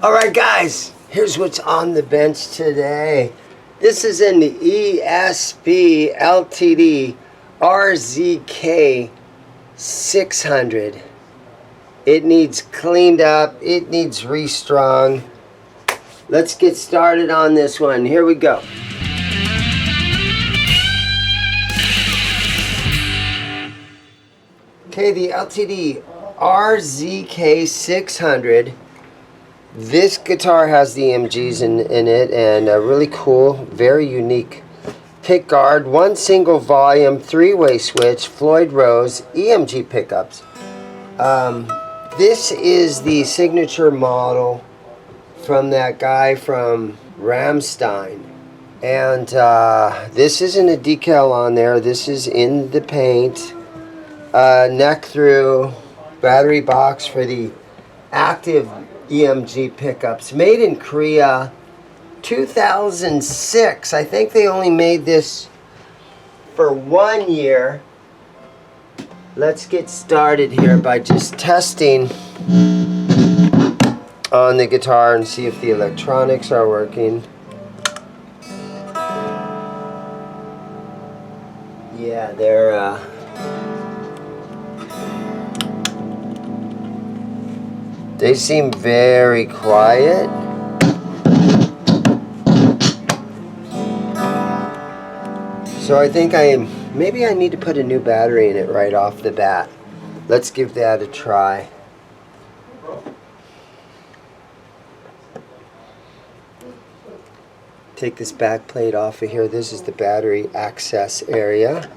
Alright guys, here's what's on the bench today. This is in the Esp Ltd Rzk-600. It needs cleaned up, it needs restrung. Let's get started on this one. Here we go. Okay, the Ltd Rzk-600. This guitar has the ZIMM'S in it, and a really cool, very unique pick guard, one single volume, three-way switch, Floyd Rose, EMG pickups. This is the signature model from that guy from Rammstein. And this isn't a decal on there, this is in the paint. Neck through, battery box for the active EMG pickups, made in Korea, 2006. I think they only made this for 1 year. Let's get started here by just testing on the guitar and see if the electronics are working. Yeah, they're they seem very quiet. So I think maybe I need to put a new battery in it right off the bat. Let's give that a try. Take this back plate off of here. This is the battery access area.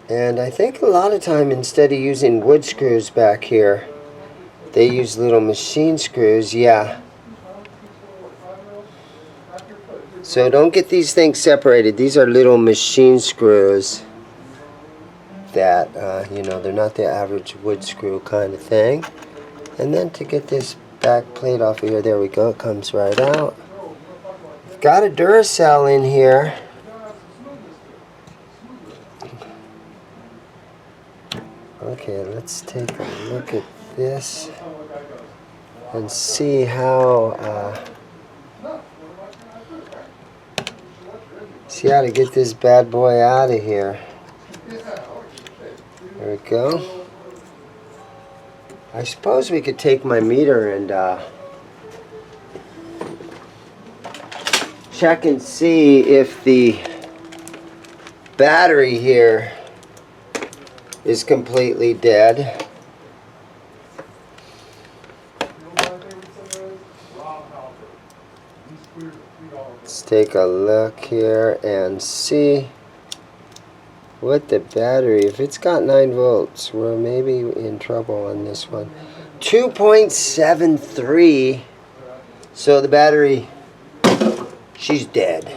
And I think a lot of time, instead of using wood screws back here, they use little machine screws. Yeah. So don't get these things separated. These are little machine screws that, you know, they're not the average wood screw kind of thing. And then to get this back plate off of here, there we go, it comes right out. Got a Duracell in here. Okay, let's take a look at this and see how to get this bad boy out of here. There we go. I suppose we could take my meter and check and see if the battery here is completely dead. Let's take a look here and see what the battery, if it's got 9 volts, we're maybe in trouble on this one. 2.73, so the battery, she's dead.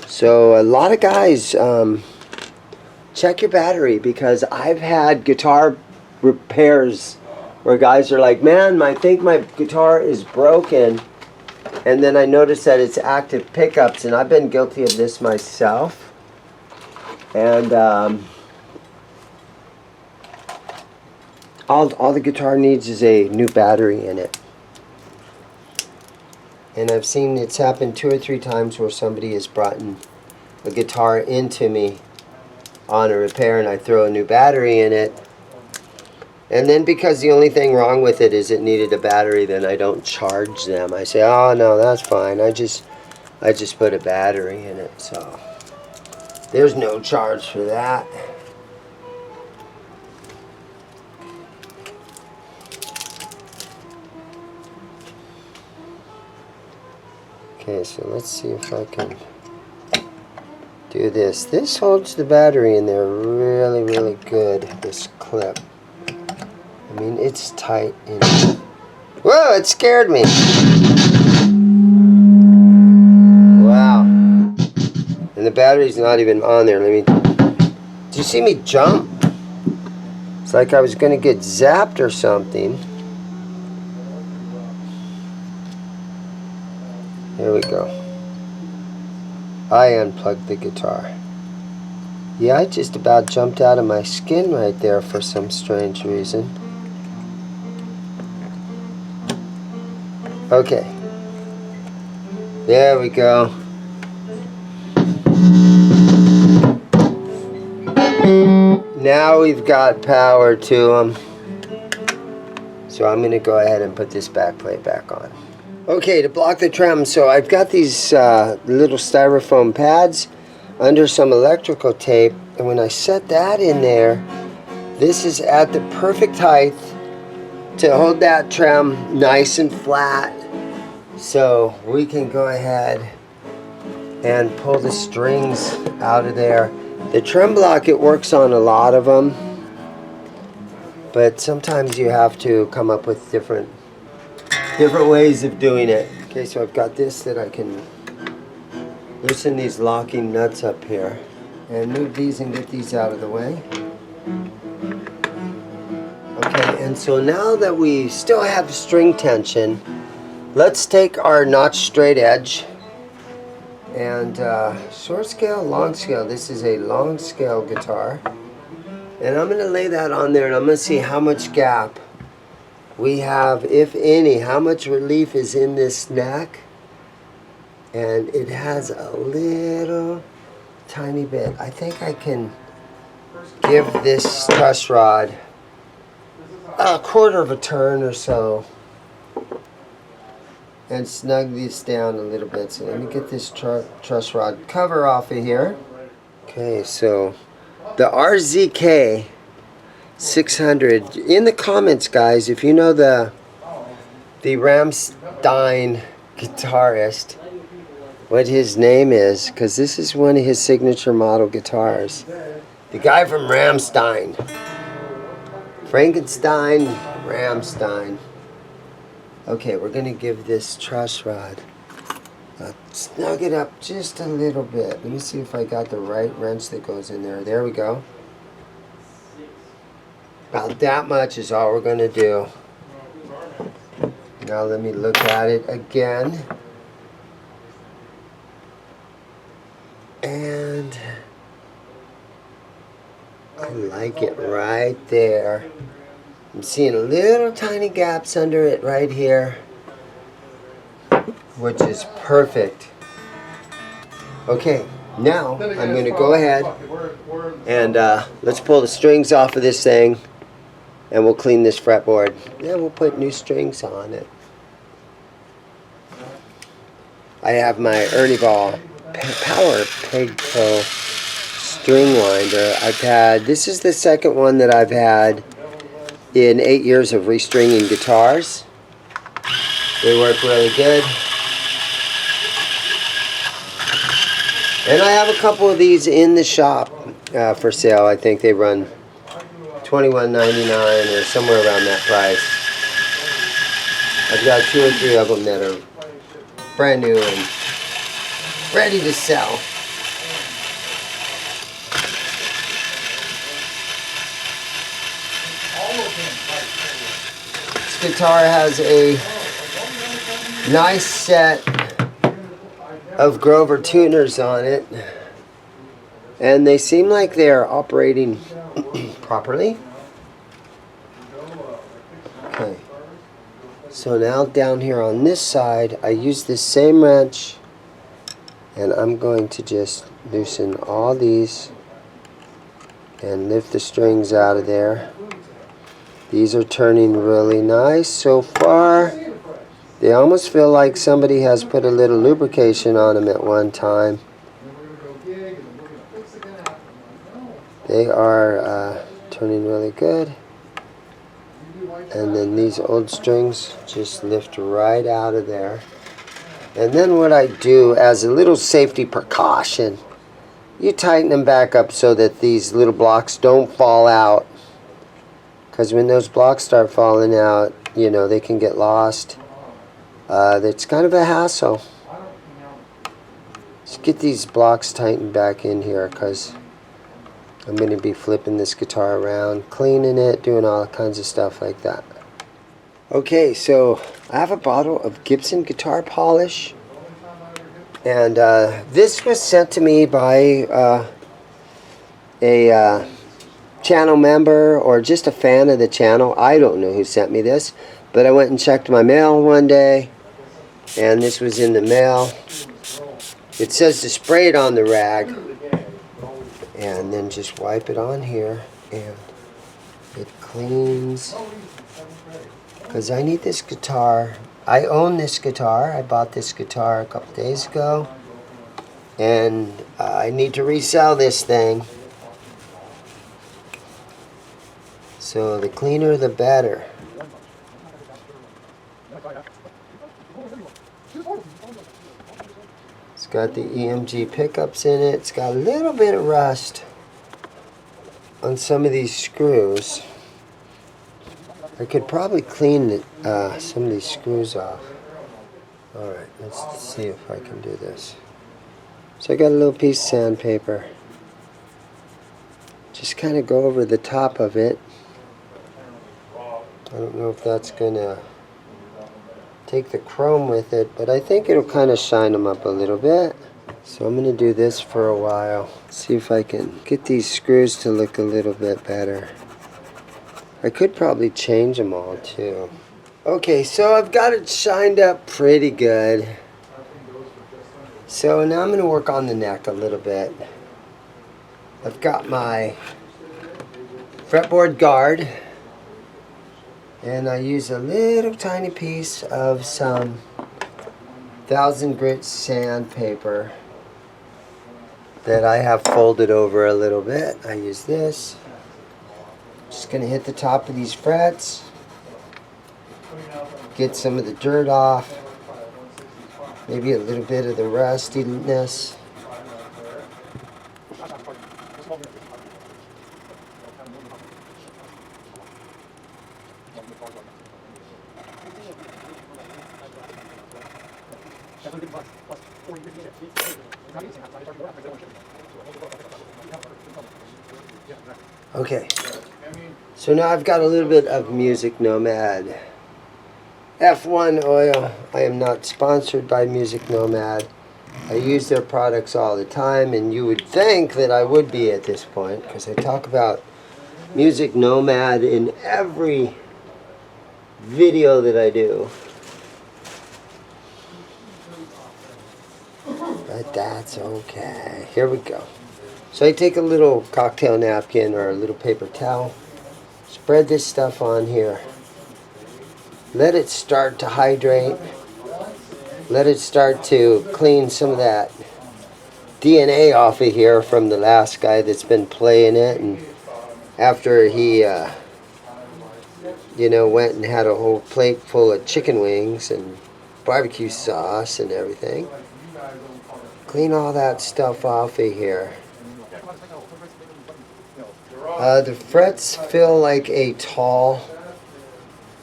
So a lot of guys, check your battery, because I've had guitar repairs where guys are like, man, I think my guitar is broken. And then I noticed that it's active pickups, and I've been guilty of this myself. And all the guitar needs is a new battery in it. And I've seen it's happened 2 or 3 times where somebody has brought in a guitar into me on a repair, and I throw a new battery in it. And then because the only thing wrong with it is it needed a battery, then I don't charge them. I say, oh no, that's fine. I just put a battery in it. So there's no charge for that. Okay, so let's see if I can do this. This holds the battery in there really, really good, this clip. I mean, it's tight. Whoa, it scared me. Wow. And the battery's not even on there. Did you see me jump? It's like I was going to get zapped or something. Here we go. I unplugged the guitar. Yeah, I just about jumped out of my skin right there for some strange reason. Okay. There we go. Now we've got power to them. So I'm going to go ahead and put this back plate back on. Okay, to block the trem, so I've got these little styrofoam pads under some electrical tape, and when I set that in there, this is at the perfect height to hold that trem nice and flat, so we can go ahead and pull the strings out of there. The trem block, it works on a lot of them, but sometimes you have to come up with different ways of doing it. Okay, so I've got this that I can loosen these locking nuts up here and move these and get these out of the way. Okay, and so now that we still have string tension, let's take our notch straight edge and short scale, long scale. This is a long scale guitar, and I'm going to lay that on there, and I'm going to see how much gap we have, if any, how much relief is in this neck. And it has a little tiny bit. I think I can give this truss rod a quarter of a turn or so and snug this down a little bit. So let me get this truss rod cover off of here. Okay, so the Rzk-600. In the comments, guys, if you know the Rammstein guitarist, what his name is, because this is one of his signature model guitars. The guy from Rammstein. Frankenstein, Rammstein. Okay, we're going to give this truss rod snug it up just a little bit. Let me see if I got the right wrench that goes in there. There we go. About that much is all we're going to do. Now let me look at it again. And I like it right there. I'm seeing little tiny gaps under it right here, which is perfect. Okay, now I'm going to go ahead and let's pull the strings off of this thing, and we'll clean this fretboard. Then we'll put new strings on it. I have my Ernie Ball Power Peg Pro string winder. I've had, this is the second one that I've had in 8 years of restringing guitars. They work really good. And I have a couple of these in the shop for sale. I think they run $21.99 or somewhere around that price. I've got 2 or 3 of them that are brand new and ready to sell. This guitar has a nice set of Grover tuners on it, and they seem like they're operating properly. Okay, so now down here on this side, I use this same wrench, and I'm going to just loosen all these and lift the strings out of there. These are turning really nice so far. They almost feel like somebody has put a little lubrication on them at one time. They are turning really good. And then these old strings just lift right out of there. And then what I do as a little safety precaution, you tighten them back up so that these little blocks don't fall out. Because when those blocks start falling out, you know, they can get lost. It's kind of a hassle. Just get these blocks tightened back in here, because I'm going to be flipping this guitar around, cleaning it, doing all kinds of stuff like that. Okay, so I have a bottle of Gibson guitar polish, and this was sent to me by a channel member or just a fan of the channel. I don't know who sent me this, but I went and checked my mail one day, And this was in the mail. It says to spray it on the rag and then just wipe it on here, and it cleans. Because I need this guitar. I own this guitar. I bought this guitar a couple days ago, and I need to resell this thing. So the cleaner the better. It's got the EMG pickups in it. It's got a little bit of rust on some of these screws. I could probably clean some of these screws off. Alright, let's see if I can do this. So I got a little piece of sandpaper. Just kind of go over the top of it. I don't know if that's gonna take the chrome with it, but I think it'll kind of shine them up a little bit. So I'm gonna do this for a while. See if I can get these screws to look a little bit better. I could probably change them all too. Okay, so I've got it shined up pretty good. So now I'm gonna work on the neck a little bit. I've got my fretboard guard, and I use a little tiny piece of some 1000 grit sandpaper that I have folded over a little bit. I use this. Just gonna hit the top of these frets, get some of the dirt off, maybe a little bit of the rustiness. Okay, so now I've got a little bit of Music Nomad. F1 oil. I am not sponsored by Music Nomad. I use their products all the time, and you would think that I would be at this point, because I talk about Music Nomad in every video that I do. But that's okay. Here we go. So I take a little cocktail napkin or a little paper towel, spread this stuff on here, let it start to hydrate, let it start to clean some of that DNA off of here from the last guy that's been playing it, and after he went and had a whole plate full of chicken wings and barbecue sauce and everything. Clean all that stuff off of here. The frets feel like a tall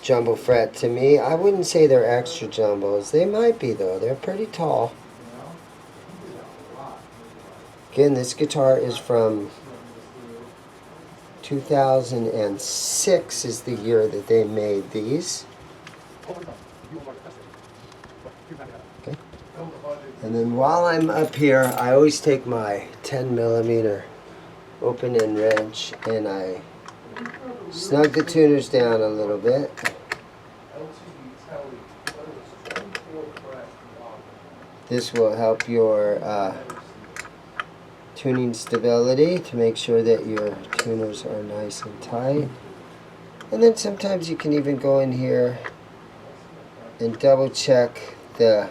jumbo fret to me. I wouldn't say they're extra jumbos. They might be though. They're pretty tall. Again, this guitar is from 2006 is the year that they made these. Okay. And then while I'm up here, I always take my 10mm open end wrench and I snug the tuners down a little bit. This will help your tuning stability to make sure that your tuners are nice and tight. And then sometimes you can even go in here and double check the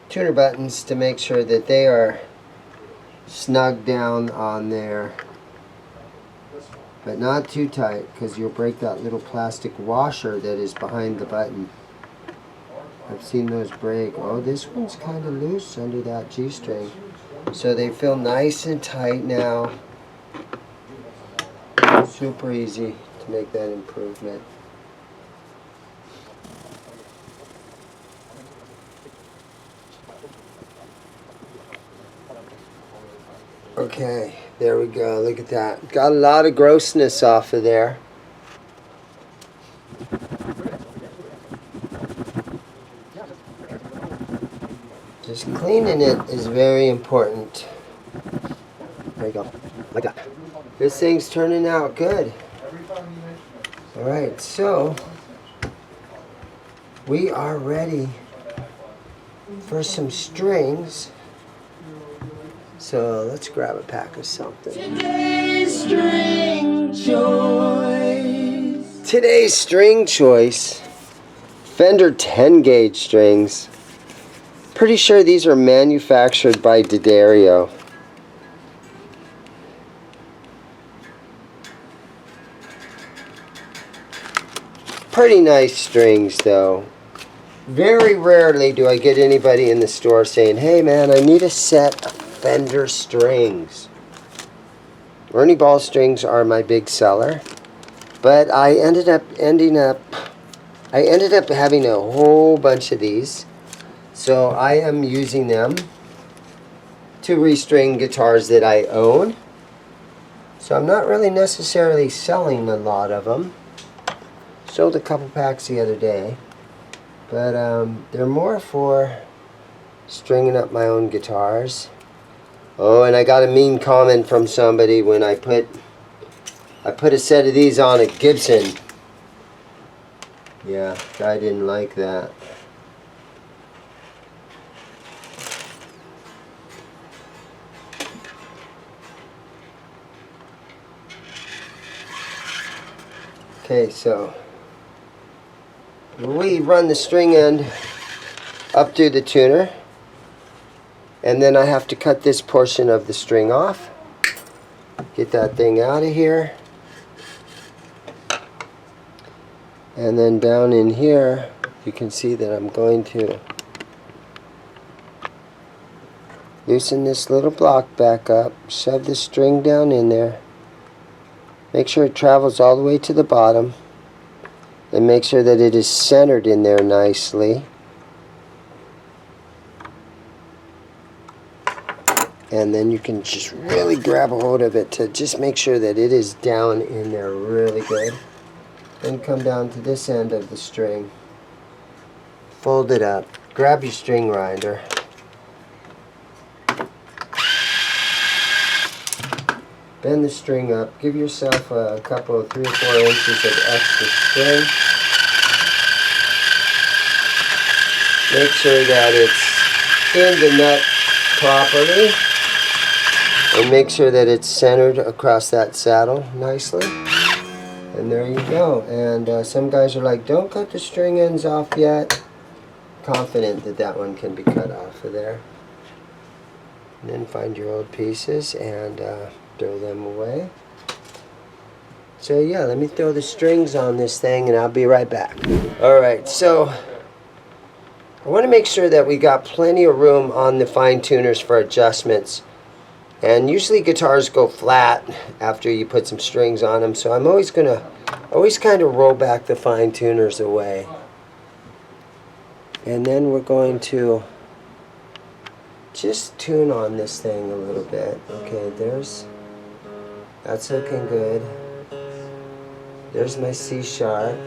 tuner buttons to make sure that they are snug down on there, but not too tight, because you'll break that little plastic washer that is behind the button. I've seen those break. Oh, this one's kind of loose under that G-string, so they feel nice and tight now. Super easy to make that improvement. Okay, there we go. Look at that. Got a lot of grossness off of there. Just cleaning it is very important. There you go. Like that. This thing's turning out good. Alright, so we are ready for some strings. So let's grab a pack of something. Today's string choice. Today's string choice. Fender 10 gauge strings. Pretty sure these are manufactured by D'Addario. Pretty nice strings though. Very rarely do I get anybody in the store saying, hey man, I need a set of Fender strings. Ernie Ball strings are my big seller, but I ended up having a whole bunch of these, so I am using them to restring guitars that I own. So I'm not really necessarily selling a lot of them. Sold a couple packs the other day, but they're more for stringing up my own guitars. Oh, and I got a mean comment from somebody when I put a set of these on a Gibson. Yeah, guy didn't like that. Okay, so we run the string end up through the tuner, and then I have to cut this portion of the string off. Get that thing out of here. And then down in here, you can see that I'm going to loosen this little block back up, shove the string down in there, make sure it travels all the way to the bottom, and make sure that it is centered in there nicely. And then you can just really grab a hold of it to just make sure that it is down in there really good. Then come down to this end of the string, fold it up, grab your string grinder, bend the string up, give yourself a couple of 3 or 4 inches of extra string. Make sure that it's in the nut properly, and make sure that it's centered across that saddle nicely. And there you go. And some guys are like, don't cut the string ends off yet. Confident that that one can be cut off of there. And then find your old pieces and throw them away. So yeah, let me throw the strings on this thing and I'll be right back. Alright, so I want to make sure that we got plenty of room on the fine tuners for adjustments. And usually guitars go flat after you put some strings on them, so I'm always kind of roll back the fine tuners away. And then we're going to just tune on this thing a little bit. Okay, that's looking good. There's my C sharp.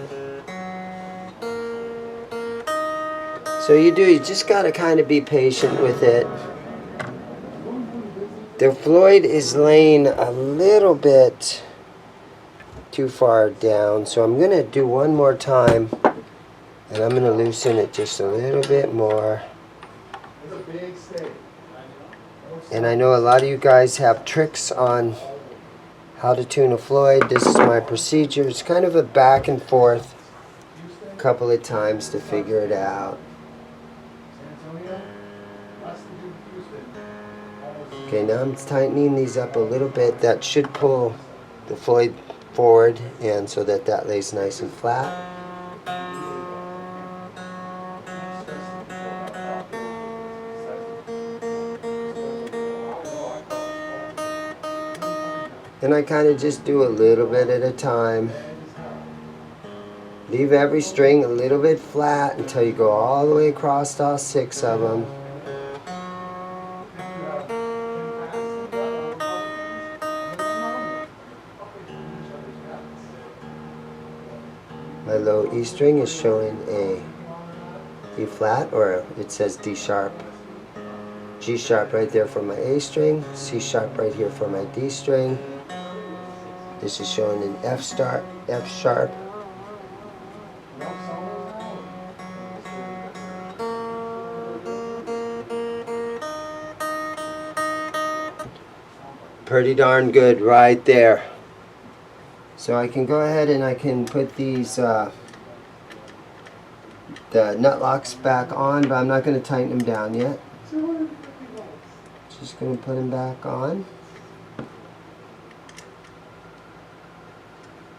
So you just gotta kind of be patient with it. The Floyd is laying a little bit too far down, so I'm going to do one more time, and I'm going to loosen it just a little bit more. And I know a lot of you guys have tricks on how to tune a Floyd. This is my procedure. It's kind of a back and forth a couple of times to figure it out. Okay, now I'm tightening these up a little bit. That should pull the Floyd forward, and so that lays nice and flat. And I kind of just do a little bit at a time. Leave every string a little bit flat until you go all the way across all 6 of them. My low E string is showing a E flat, or it says D sharp. G sharp right there for my A string, C sharp right here for my D string. This is showing an F sharp. Pretty darn good right there. So I can go ahead and I can put these the nut locks back on, but I'm not going to tighten them down yet. Just going to put them back on.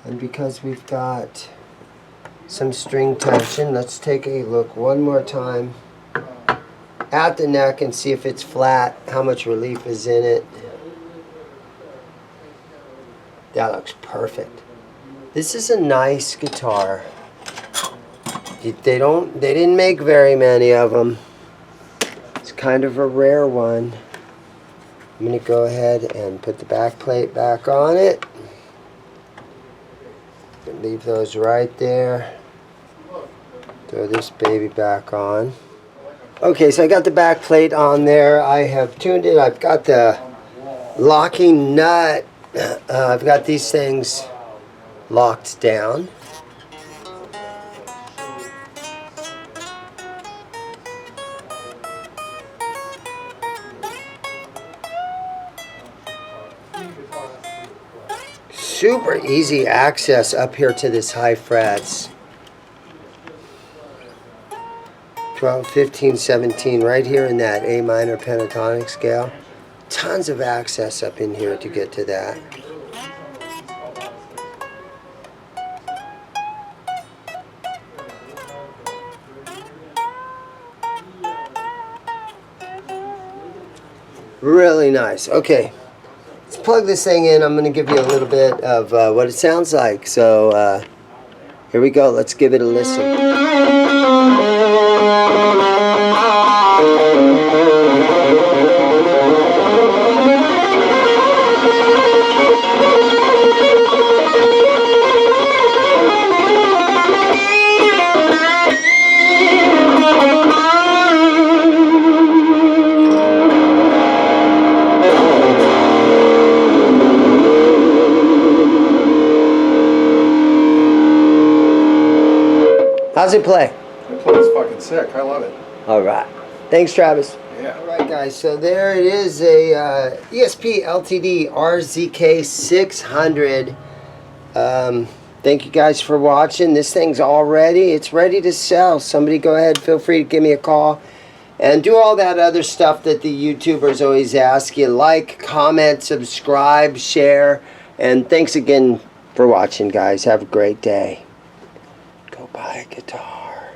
And because we've got some string tension, let's take a look one more time at the neck and see if it's flat, how much relief is in it. That looks perfect. This is a nice guitar. They didn't make very many of them. It's kind of a rare one. I'm going to go ahead and put the back plate back on it. Leave those right there. Throw this baby back on. Okay, so I got the back plate on there. I have tuned it. I've got the locking nut. I've got these things locked down. Super easy access up here to this high frets. 12, 15, 17, right here in that A minor pentatonic scale. Tons of access up in here to get to that. Really nice. Okay, let's plug this thing in. I'm going to give you a little bit of what it sounds like. So here we go. Let's give it a listen. How's it play? It plays fucking sick. I love it. All right. Thanks, Travis. Yeah. All right, guys. So there it is, a Esp Ltd Rzk-600. Thank you guys for watching. This thing's all ready. It's ready to sell. Somebody go ahead. Feel free to give me a call. And do all that other stuff that the YouTubers always ask you. Like, comment, subscribe, share. And thanks again for watching, guys. Have a great day. Go buy a guitar.